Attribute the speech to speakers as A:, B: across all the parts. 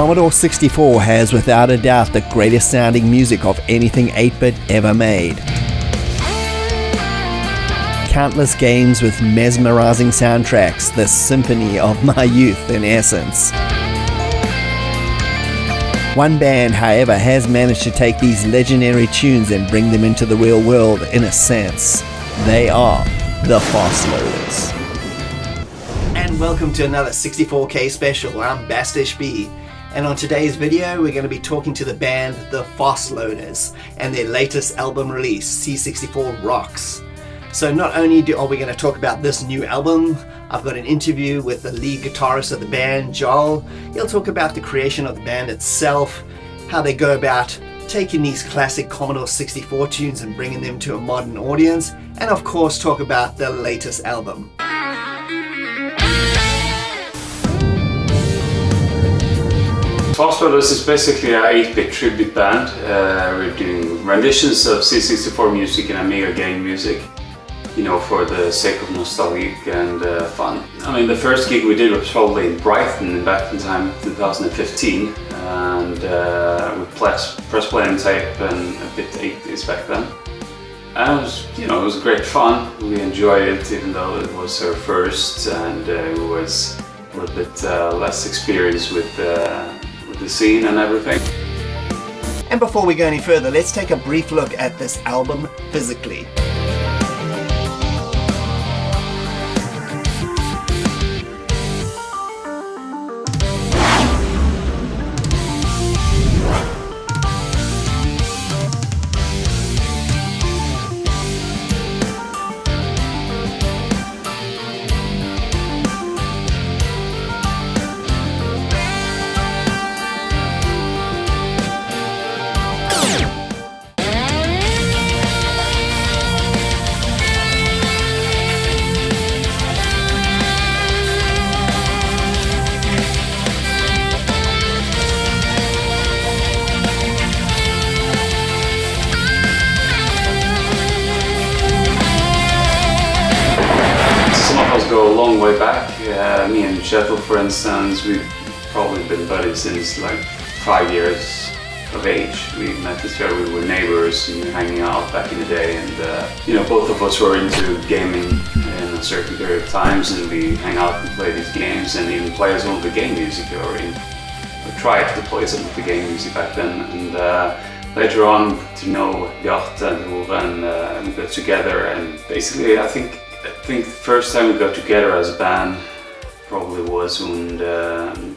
A: Commodore 64 has without a doubt the greatest sounding music of anything 8-bit ever made. Countless games with mesmerizing soundtracks, the symphony of my youth in essence. One band, however, has managed to take these legendary tunes and bring them into the real world in a sense. They are the Fastloaders. And welcome to another 64K special. I'm Bastish B. And on today's video, we're going to be talking to the band The Fastloaders and their latest album release, C64 Rocks. So not only are we going to talk about this new album, I've got an interview with the lead guitarist of the band, Jarle. He'll talk about the creation of the band itself, how they go about taking these classic Commodore 64 tunes and bringing them to a modern audience, and of course talk about the latest album.
B: Fastloaders is basically an 8-bit tribute band. We're doing renditions of C64 music and Amiga game music, you know, for the sake of nostalgic and fun. I mean, the first gig we did was probably in Brighton back in time, 2015, and we press play and tape and a bit 80s back then. And it was, you know, it was great fun. We enjoyed it, even though it was our first, and it was a little bit less experience with the scene and everything.
A: And before we go any further, let's take a brief look at this album physically.
B: Go a long way back. Me and Jarle, for instance, we've probably been buddies since like 5 years of age. We met each other, we were neighbors and hanging out back in the day, and you know, both of us were into gaming in a certain period of times, and we hang out and play these games and even play some of the game music, or tried to play some of the game music back then. And later on, to know Jarle and Olsen, we got together, and basically I think the first time we got together as a band probably was when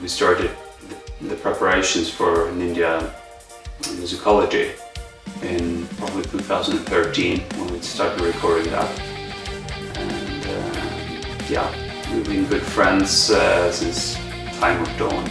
B: we started the preparations for Ninja Musicology in probably 2013, when we started recording that. And yeah, we've been good friends since time of dawn.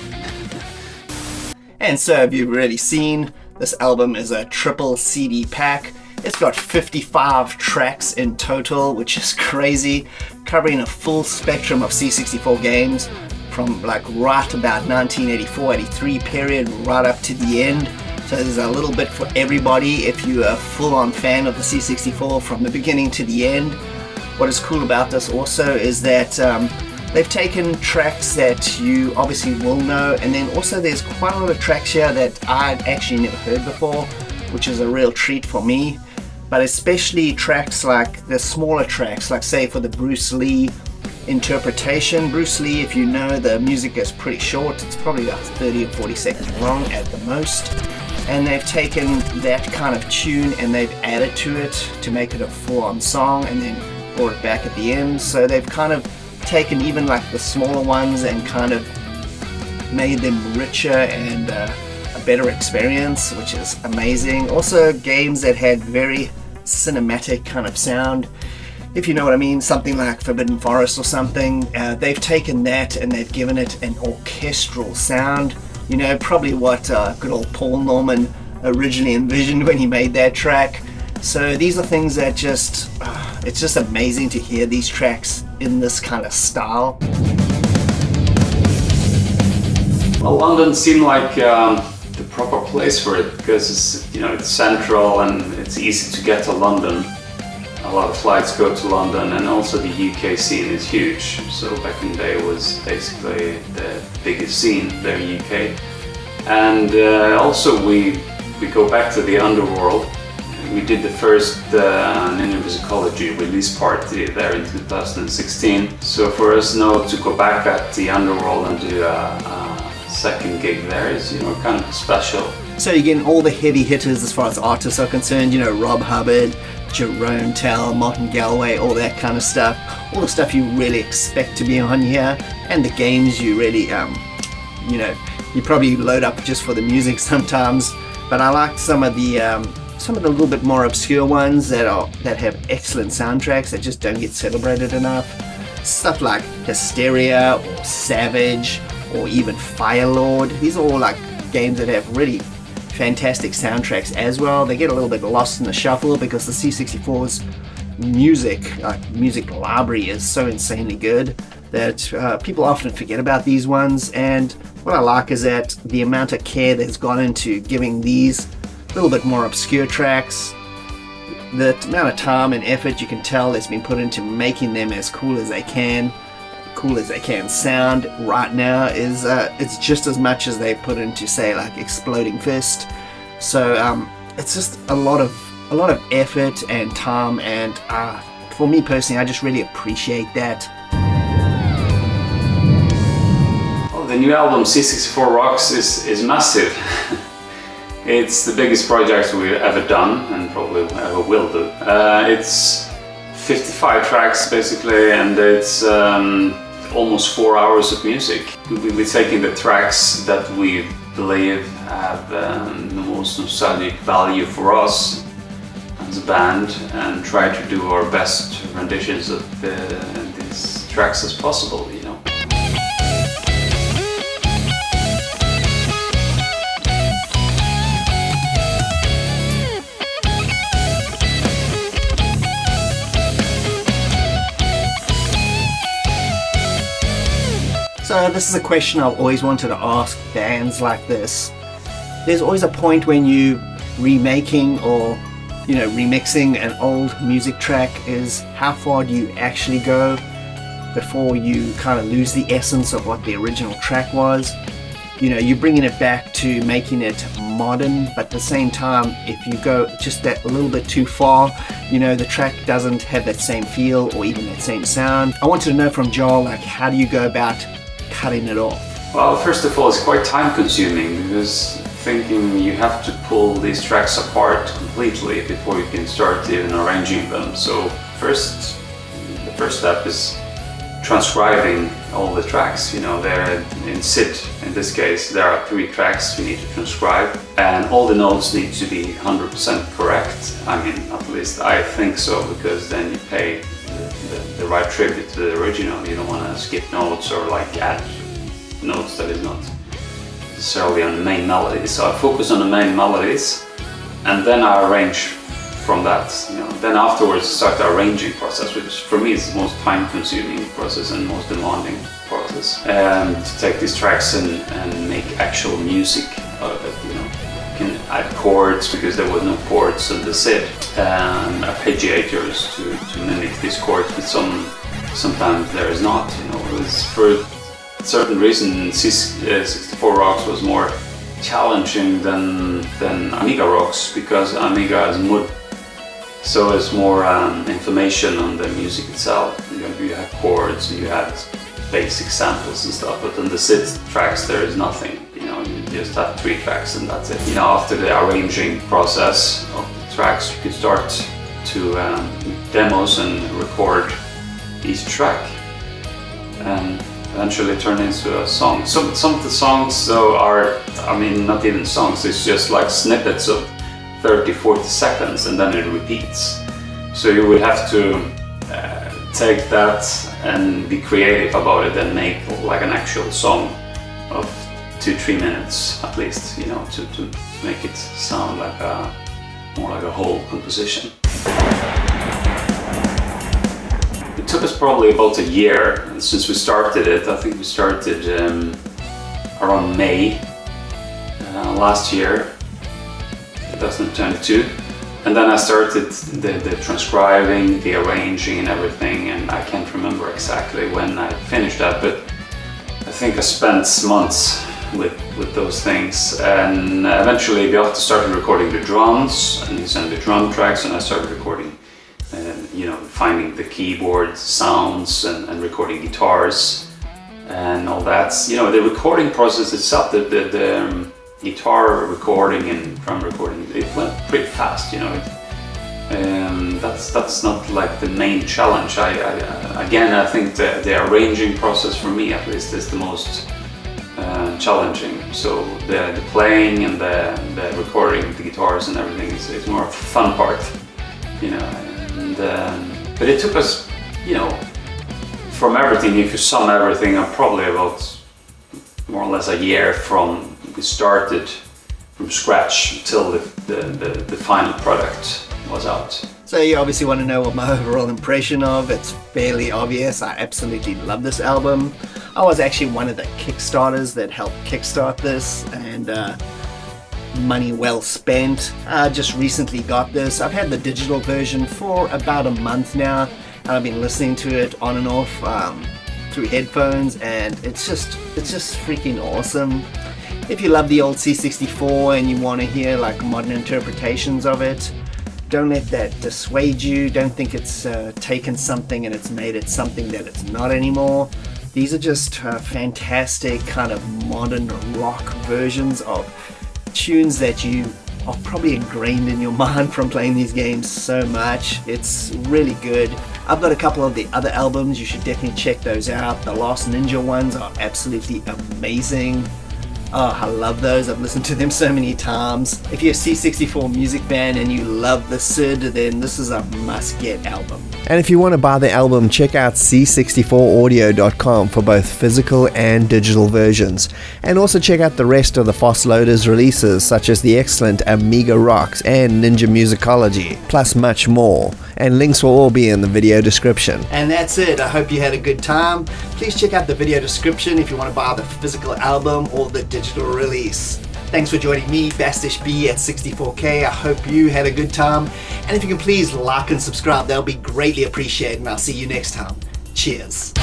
A: And so have you really seen, this album is a triple CD pack. It's got 55 tracks in total, which is crazy, covering a full spectrum of C64 games from like right about 1984-83 period right up to the end. So there's a little bit for everybody if you're a full-on fan of the C64 from the beginning to the end. What is cool about this also is that they've taken tracks that you obviously will know, and then also there's quite a lot of tracks here that I'd actually never heard before, which is a real treat for me. But especially tracks like the smaller tracks, like say for the Bruce Lee interpretation. Bruce Lee, if you know, the music is pretty short. It's probably about 30 or 40 seconds long at the most. And they've taken that kind of tune and they've added to it to make it a full-on song, and then brought it back at the end. So they've kind of taken even like the smaller ones and kind of made them richer and a better experience, which is amazing. Also games that had very cinematic kind of sound, if you know what I mean, something like Forbidden Forest or something. They've taken that and they've given it an orchestral sound, you know, probably what good old Paul Norman originally envisioned when he made that track. So these are things that just, it's just amazing to hear these tracks in this kind of style.
B: Well, London seemed like the proper place for it, because it's, you know, it's central and it's easy to get to London. A lot of flights go to London, and also the UK scene is huge. So back in the day it was basically the biggest scene there in UK. And also we go back to the underworld. We did the first Ninja Musicology release party there in 2016. So for us now to go back at the underworld and do a second gig there is, you know, kind of special.
A: So you're getting all the heavy hitters as far as artists are concerned, you know, Rob Hubbard, Jerome Tell, Martin Galway, all that kind of stuff. All the stuff you really expect to be on here, and the games you really, you know, you probably load up just for the music sometimes. But I like some of the little bit more obscure ones that have excellent soundtracks that just don't get celebrated enough. Stuff like Hysteria or Savage or even Firelord. These are all like games that have really fantastic soundtracks as well. They get a little bit lost in the shuffle because the C64's music library is so insanely good that people often forget about these ones. And what I like is that the amount of care that's gone into giving these a little bit more obscure tracks, the amount of time and effort you can tell that's been put into making them as cool as they can sound right now is it's just as much as they put into, say, like Exploding Fist. So it's just a lot of effort and time, and for me personally, I just really appreciate that.
B: Oh, the new album C64 Rocks is massive. It's the biggest project we've ever done and probably ever will do. It's 55 tracks basically, and it's almost 4 hours of music. We're taking the tracks that we believe have the most nostalgic value for us as a band and try to do our best renditions of these tracks as possible, you know.
A: So this is a question I've always wanted to ask bands like this. There's always a point when you remaking or, you know, remixing an old music track is how far do you actually go before you kind of lose the essence of what the original track was. You know, you're bringing it back to making it modern, but at the same time, if you go just that a little bit too far, you know, the track doesn't have that same feel or even that same sound. I wanted to know from Jarle, like, how do you go about cutting it off?
B: Well, first of all, it's quite time consuming because thinking you have to pull these tracks apart completely before you can start even arranging them. So the first step is transcribing all the tracks. You know, they're in SID, in this case, there are 3 tracks we need to transcribe, and all the notes need to be 100% correct. I mean, at least I think so, because then you pay the right tribute to the original. You don't want to skip notes or like add notes that is not necessarily on the main melody. So I focus on the main melodies and then I arrange from that. You know, then afterwards start the arranging process, which for me is the most time-consuming process and most demanding process. To take these tracks and make actual music out of it. You know, you can add chords because there was no chords on the SID, arpeggiators to mimic these chords, but sometimes there is not. You know, it was for a certain reason C64 Rocks was more challenging than Amiga Rocks, because Amiga is MUD, so it's more information on the music itself. You have chords, you have basic samples and stuff, but on the SID tracks there is nothing. You know, you just have 3 tracks and that's it. You know, after the arranging process of the tracks, you can start to demos and record each track and eventually turn into a song. Some of the songs though are, I mean, not even songs, it's just like snippets of 30-40 seconds and then it repeats. So you would have to take that and be creative about it and make like an actual song of 2-3 minutes at least, you know, to make it sound like more like a whole composition. It took us probably about a year since we started it. I think we started around May last year, 2022. And then I started the transcribing, the arranging and everything, and I can't remember exactly when I finished that, but I think I spent months with those things, and eventually Bjarte started recording the drums, and he sent the drum tracks, and I started recording, finding the keyboard sounds and recording guitars and all that. The recording process itself, the guitar recording and drum recording, it went pretty fast. That's not like the main challenge. I think the arranging process for me at least is the most challenging. So the playing and the recording, the guitars and everything is more of a fun part, but it took us, from everything, if you sum everything, probably about more or less a year from we started from scratch till the final product was out.
A: So you obviously want to know what my overall impression of. It's fairly obvious. I absolutely love this album. I was actually one of the Kickstarters that helped kickstart this, and money well spent. I just recently got this. I've had the digital version for about a month now, and I've been listening to it on and off through headphones, and it's just freaking awesome. If you love the old C64 and you want to hear like modern interpretations of it, don't let that dissuade you. Don't think it's taken something and it's made it something that it's not anymore. These are just fantastic kind of modern rock versions of tunes that you are probably ingrained in your mind from playing these games so much. It's really good. I've got a couple of the other albums. You should definitely check those out. The Last Ninja ones are absolutely amazing. Oh, I love those. I've listened to them so many times. If you're a C64 music fan and you love the SID, then this is a must-get album. And if you want to buy the album, check out c64audio.com for both physical and digital versions. And also check out the rest of the Fastloaders releases, such as the excellent Amiga Rocks and Ninja Musicology, plus much more. And links will all be in the video description. And that's it. I hope you had a good time. Please check out the video description if you want to buy the physical album or the digital release. Thanks for joining me, Bastish B at 64K. I hope you had a good time. And if you can please like and subscribe, that'll be greatly appreciated. And I'll see you next time. Cheers.